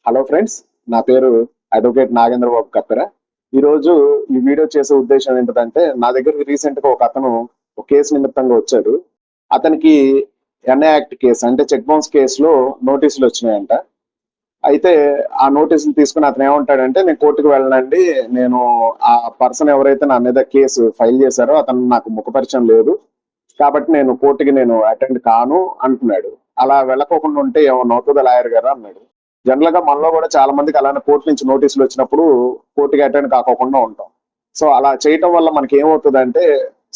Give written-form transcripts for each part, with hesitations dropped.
Hello friends, నా పేరు advocate Nagendra బాబు కప్పెర. ఈరోజు ఈ వీడియో చేసే ఉద్దేశం ఏంటంటే, నా దగ్గరికి రీసెంట్గా ఒక అతను ఒక కేసు నిమిత్తంగా వచ్చాడు. అతనికి ఎన్ఏ యాక్ట్ కేసు అంటే చెక్ బౌన్స్ కేసులో నోటీసులు వచ్చినాయంట. అయితే ఆ నోటీసులు తీసుకుని అతను ఏమంటాడంటే, నేను కోర్టుకు వెళ్ళనండి, నేను ఆ పర్సన్ ఎవరైతే నా మీద కేసు ఫైల్ చేశారో అతను నాకు ముఖపరిచయం లేదు, కాబట్టి నేను కోర్టుకి అటెండ్ కాను అంటున్నాడు. అలా వెళ్ళకోకుండా ఉంటే ఏమన్నా అవుతుందా లాయర్ గారు అన్నాడు. జనరల్ గా మనలో కూడా చాలా మందికి అలానే కోర్టు నుంచి నోటీసులు వచ్చినప్పుడు కోర్టుకి అటెండ్ కాకోకుండా ఉంటాం. సో అలా చేయటం వల్ల మనకి ఏమవుతుందంటే,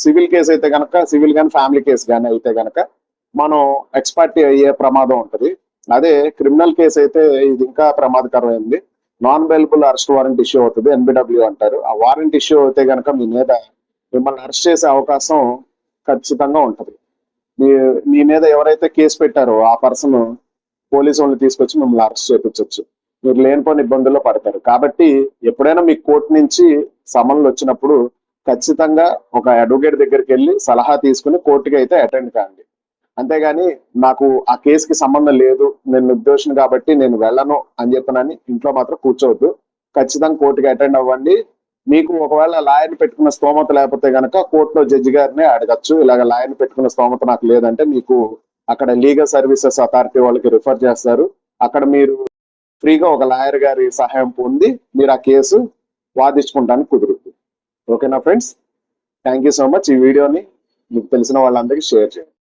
సివిల్ కేసు అయితే గనక, సివిల్ కానీ ఫ్యామిలీ కేసు కానీ అయితే గనక మనం ఎక్స్పర్టీ అయ్యే ప్రమాదం ఉంటుంది. అదే క్రిమినల్ కేసు అయితే ఇది ఇంకా ప్రమాదకరమైంది. Non bailable arrest warrant issue అవుతుంది, ఎన్బిడబ్ల్యూ అంటారు. ఆ వారెంట్ ఇష్యూ అయితే గనక మిమ్మల్ని అరెస్ట్ చేసే అవకాశం ఖచ్చితంగా ఉంటుంది. మీ మీ మీద ఎవరైతే కేసు పెట్టారో ఆ పర్సన్ పోలీసు వాళ్ళని తీసుకొచ్చి మిమ్మల్ని అరెస్ట్ చేయించవచ్చు. మీరు లేనిపోని ఇబ్బందుల్లో పడతారు. కాబట్టి ఎప్పుడైనా మీ కోర్టు నుంచి సమన్లు వచ్చినప్పుడు ఖచ్చితంగా ఒక అడ్వకేట్ దగ్గరికి వెళ్ళి సలహా తీసుకుని కోర్టుకి అయితే అటెండ్ కాండి. అంతేగాని నాకు ఆ కేసుకి సంబంధం లేదు, నేను నిర్దోషిని కాబట్టి నేను వెళ్ళను అని చెప్పనని ఇంట్లో మాత్రం కూర్చోవద్దు. ఖచ్చితంగా కోర్టుకి అటెండ్ అవ్వండి. మీకు ఒకవేళ లాయర్ని పెట్టుకున్న స్తోమత లేకపోతే గనక కోర్టులో జడ్జి గారిని అడగచ్చు. ఇలాగ లాయర్ని పెట్టుకున్న స్తోమత నాకు లేదంటే మీకు అక్కడ లీగల్ సర్వీసెస్ అథారిటీ వాళ్ళకి రిఫర్ చేస్తారు. అక్కడ మీరు ఫ్రీగా ఒక లాయర్ గారి సహాయం పొంది మీరు ఆ కేసు వాదించుకుంటానికి కుదురుతుంది. ఓకేనా friends? Thank you so much. ఈ వీడియోని మీకు తెలిసిన వాళ్ళందరికీ షేర్ చేయండి.